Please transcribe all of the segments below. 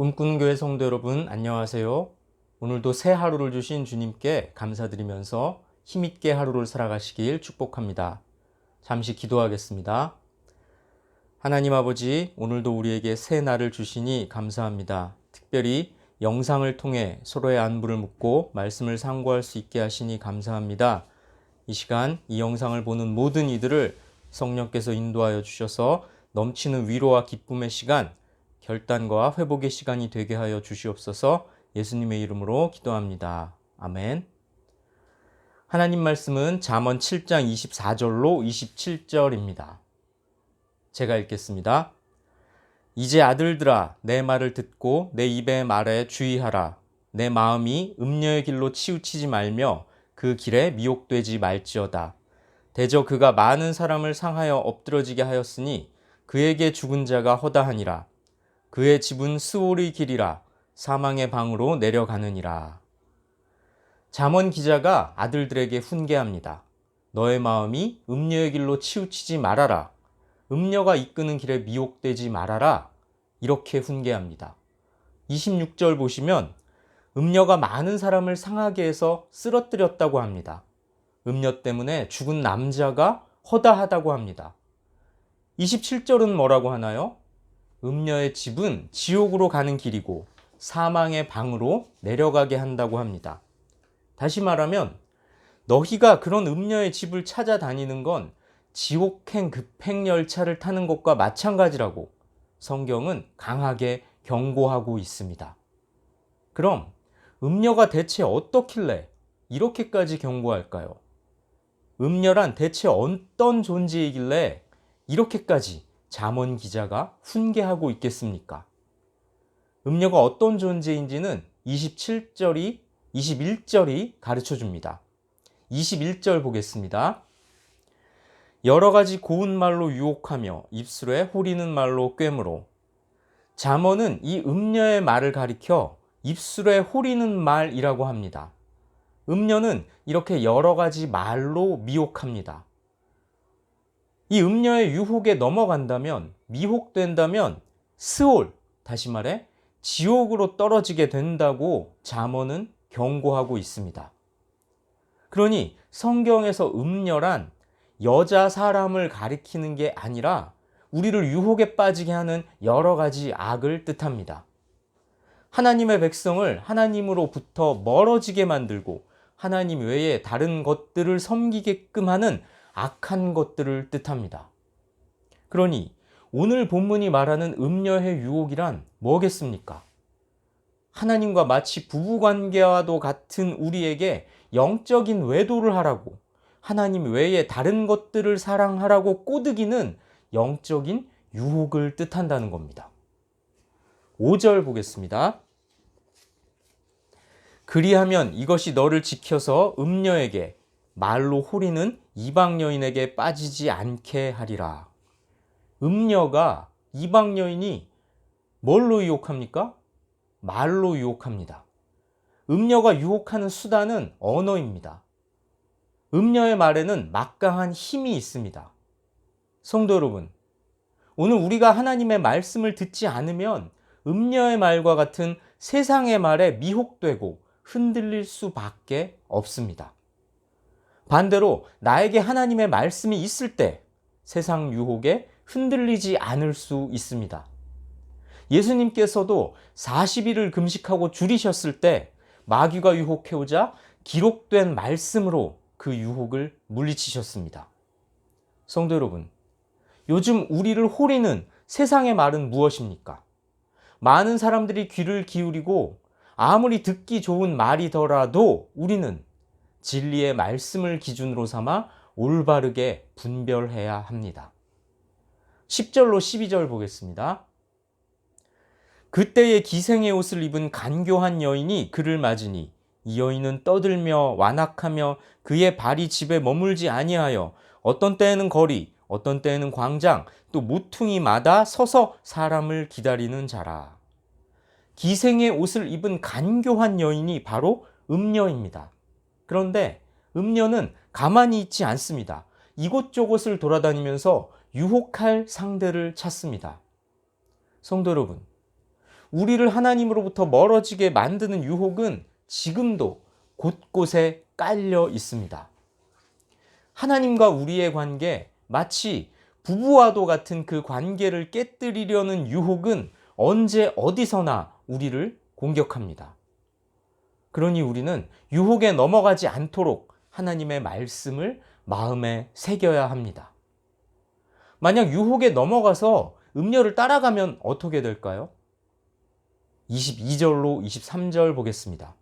꿈꾸는 교회 성도 여러분, 안녕하세요. 오늘도 새 하루를 주신 주님께 감사드리면서 힘있게 하루를 살아가시길 축복합니다. 잠시 기도하겠습니다. 하나님 아버지, 오늘도 우리에게 새 날을 주시니 감사합니다. 특별히 영상을 통해 서로의 안부를 묻고 말씀을 상고할 수 있게 하시니 감사합니다. 이 시간 이 영상을 보는 모든 이들을 성령께서 인도하여 주셔서 넘치는 위로와 기쁨의 시간, 결단과 회복의 시간이 되게 하여 주시옵소서. 예수님의 이름으로 기도합니다. 아멘. 하나님 말씀은 잠언 7장 24절로 27절입니다. 제가 읽겠습니다. 이제 아들들아, 내 말을 듣고 내 입의 말에 주의하라. 내 마음이 음녀의 길로 치우치지 말며 그 길에 미혹되지 말지어다. 대저 그가 많은 사람을 상하여 엎드러지게 하였으니 그에게 죽은 자가 허다하니라. 그의 집은 스올의 길이라. 사망의 방으로 내려가느니라. 잠언 기자가 아들들에게 훈계합니다. 너의 마음이 음녀의 길로 치우치지 말아라. 음녀가 이끄는 길에 미혹되지 말아라. 이렇게 훈계합니다. 26절 보시면 음녀가 많은 사람을 상하게 해서 쓰러뜨렸다고 합니다. 음녀 때문에 죽은 남자가 허다하다고 합니다. 27절은 뭐라고 하나요? 음녀의 집은 지옥으로 가는 길이고 사망의 방으로 내려가게 한다고 합니다. 다시 말하면 너희가 그런 음녀의 집을 찾아다니는 건 지옥행 급행열차를 타는 것과 마찬가지라고 성경은 강하게 경고하고 있습니다. 그럼 음녀가 대체 어떻길래 이렇게까지 경고할까요? 음녀란 대체 어떤 존재이길래 이렇게까지 잠언 기자가 훈계하고 있겠습니까? 음녀가 어떤 존재인지는 27절이 21절이 가르쳐 줍니다. 21절 보겠습니다. 여러 가지 고운 말로 유혹하며 입술에 호리는 말로 꿰므로. 잠언은 이 음녀의 말을 가리켜 입술에 호리는 말이라고 합니다. 음녀는 이렇게 여러 가지 말로 미혹합니다. 이 음녀의 유혹에 넘어간다면, 미혹된다면 스올, 다시 말해 지옥으로 떨어지게 된다고 잠언은 경고하고 있습니다. 그러니 성경에서 음녀란 여자 사람을 가리키는 게 아니라 우리를 유혹에 빠지게 하는 여러 가지 악을 뜻합니다. 하나님의 백성을 하나님으로부터 멀어지게 만들고 하나님 외에 다른 것들을 섬기게끔 하는 악한 것들을 뜻합니다. 그러니 오늘 본문이 말하는 음녀의 유혹이란 뭐겠습니까? 하나님과 마치 부부관계와도 같은 우리에게 영적인 외도를 하라고, 하나님 외에 다른 것들을 사랑하라고 꼬드기는 영적인 유혹을 뜻한다는 겁니다. 5절 보겠습니다. 그리하면 이것이 너를 지켜서 음녀에게 말로 호리는 이방 여인에게 빠지지 않게 하리라. 음녀가 이방 여인이 뭘로 유혹합니까? 말로 유혹합니다. 음녀가 유혹하는 수단은 언어입니다. 음녀의 말에는 막강한 힘이 있습니다. 성도 여러분, 오늘 우리가 하나님의 말씀을 듣지 않으면 음녀의 말과 같은 세상의 말에 미혹되고 흔들릴 수밖에 없습니다. 반대로 나에게 하나님의 말씀이 있을 때 세상 유혹에 흔들리지 않을 수 있습니다. 예수님께서도 40일을 금식하고 줄이셨을 때 마귀가 유혹해오자 기록된 말씀으로 그 유혹을 물리치셨습니다. 성도 여러분, 요즘 우리를 호리는 세상의 말은 무엇입니까? 많은 사람들이 귀를 기울이고 아무리 듣기 좋은 말이더라도 우리는 진리의 말씀을 기준으로 삼아 올바르게 분별해야 합니다. 10절로 12절 보겠습니다. 그때의 기생의 옷을 입은 간교한 여인이 그를 맞으니 이 여인은 떠들며 완악하며 그의 발이 집에 머물지 아니하여 어떤 때에는 거리, 어떤 때에는 광장, 또 모퉁이마다 서서 사람을 기다리는 자라. 기생의 옷을 입은 간교한 여인이 바로 음녀입니다. 그런데 음녀는 가만히 있지 않습니다. 이곳저곳을 돌아다니면서 유혹할 상대를 찾습니다. 성도 여러분, 우리를 하나님으로부터 멀어지게 만드는 유혹은 지금도 곳곳에 깔려 있습니다. 하나님과 우리의 관계, 마치 부부와도 같은 그 관계를 깨뜨리려는 유혹은 언제 어디서나 우리를 공격합니다. 그러니 우리는 유혹에 넘어가지 않도록 하나님의 말씀을 마음에 새겨야 합니다. 만약 유혹에 넘어가서 음녀를 따라가면 어떻게 될까요? 22절로 23절 보겠습니다.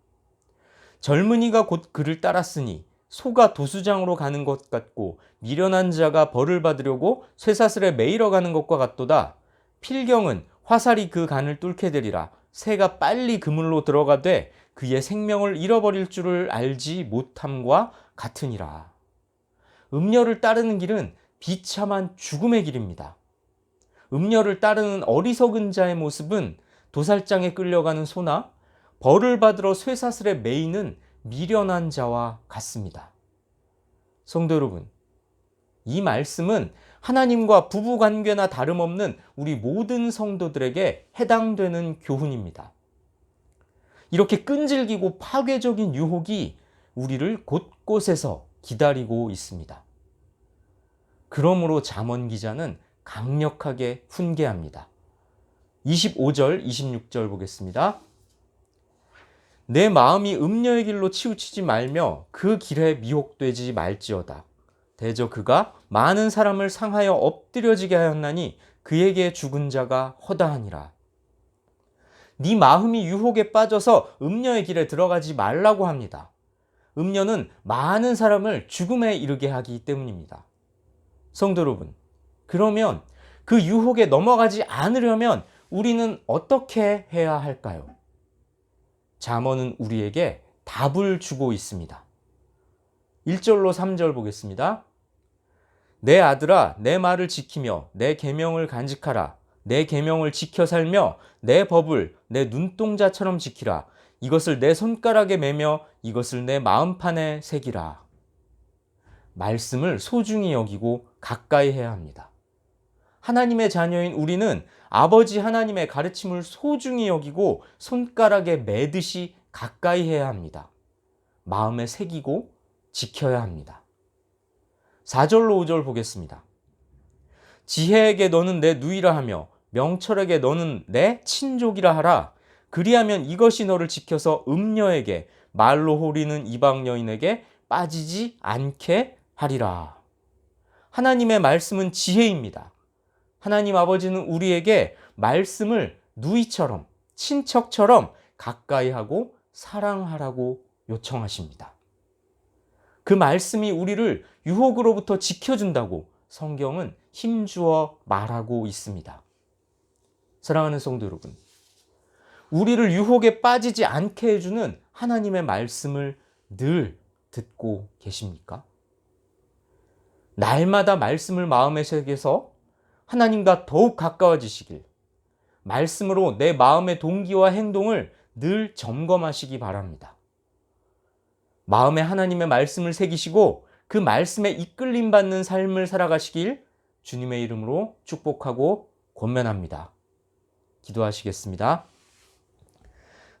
젊은이가 곧 그를 따랐으니 소가 도수장으로 가는 것 같고 미련한 자가 벌을 받으려고 쇠사슬에 매이러 가는 것과 같도다. 필경은 화살이 그 간을 뚫게 되리라. 새가 빨리 그물로 들어가되 그의 생명을 잃어버릴 줄을 알지 못함과 같으니라. 음녀를 따르는 길은 비참한 죽음의 길입니다. 음녀를 따르는 어리석은 자의 모습은 도살장에 끌려가는 소나 벌을 받으러 쇠사슬에 매이는 미련한 자와 같습니다. 성도 여러분, 이 말씀은 하나님과 부부 관계나 다름없는 우리 모든 성도들에게 해당되는 교훈입니다. 이렇게 끈질기고 파괴적인 유혹이 우리를 곳곳에서 기다리고 있습니다. 그러므로 잠언 기자는 강력하게 훈계합니다. 25절, 26절 보겠습니다. 내 마음이 음녀의 길로 치우치지 말며 그 길에 미혹되지 말지어다. 대저 그가 많은 사람을 상하여 엎드려지게 하였나니 그에게 죽은 자가 허다하니라. 네 마음이 유혹에 빠져서 음녀의 길에 들어가지 말라고 합니다. 음녀는 많은 사람을 죽음에 이르게 하기 때문입니다. 성도 여러분, 그러면 그 유혹에 넘어가지 않으려면 우리는 어떻게 해야 할까요? 잠언은 우리에게 답을 주고 있습니다. 1절로 3절 보겠습니다. 내 아들아, 내 말을 지키며 내 계명을 간직하라. 내 계명을 지켜 살며 내 법을 내 눈동자처럼 지키라. 이것을 내 손가락에 매며 이것을 내 마음판에 새기라. 말씀을 소중히 여기고 가까이 해야 합니다. 하나님의 자녀인 우리는 아버지 하나님의 가르침을 소중히 여기고 손가락에 매듯이 가까이 해야 합니다. 마음에 새기고 지켜야 합니다. 4절로 5절 보겠습니다. 지혜에게 너는 내 누이라 하며 명철에게 너는 내 친족이라 하라. 그리하면 이것이 너를 지켜서 음녀에게 말로 호리는 이방 여인에게 빠지지 않게 하리라. 하나님의 말씀은 지혜입니다. 하나님 아버지는 우리에게 말씀을 누이처럼, 친척처럼 가까이 하고 사랑하라고 요청하십니다. 그 말씀이 우리를 유혹으로부터 지켜준다고 성경은 힘주어 말하고 있습니다. 사랑하는 성도 여러분, 우리를 유혹에 빠지지 않게 해주는 하나님의 말씀을 늘 듣고 계십니까? 날마다 말씀을 마음에 새겨서 하나님과 더욱 가까워지시길, 말씀으로 내 마음의 동기와 행동을 늘 점검하시기 바랍니다. 마음에 하나님의 말씀을 새기시고 그 말씀에 이끌림 받는 삶을 살아가시길 주님의 이름으로 축복하고 권면합니다. 기도하시겠습니다.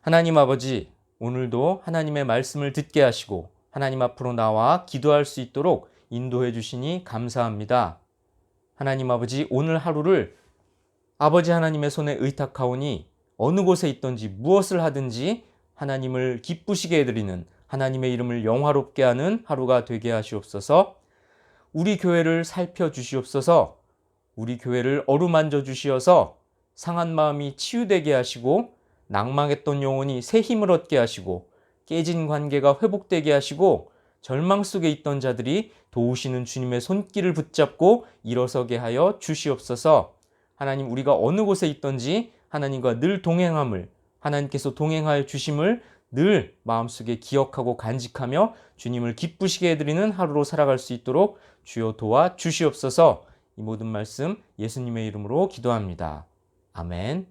하나님 아버지, 오늘도 하나님의 말씀을 듣게 하시고 하나님 앞으로 나와 기도할 수 있도록 인도해 주시니 감사합니다. 하나님 아버지, 오늘 하루를 아버지 하나님의 손에 의탁하오니 어느 곳에 있든지 무엇을 하든지 하나님을 기쁘시게 해드리는, 하나님의 이름을 영화롭게 하는 하루가 되게 하시옵소서. 우리 교회를 살펴주시옵소서. 우리 교회를 어루만져 주시어서 상한 마음이 치유되게 하시고 낭망했던 영혼이 새 힘을 얻게 하시고 깨진 관계가 회복되게 하시고 절망 속에 있던 자들이 도우시는 주님의 손길을 붙잡고 일어서게 하여 주시옵소서. 하나님, 우리가 어느 곳에 있든지 하나님과 늘 동행함을, 하나님께서 동행하여 주심을 늘 마음속에 기억하고 간직하며 주님을 기쁘시게 해드리는 하루로 살아갈 수 있도록 주여 도와 주시옵소서. 이 모든 말씀 예수님의 이름으로 기도합니다. 아멘.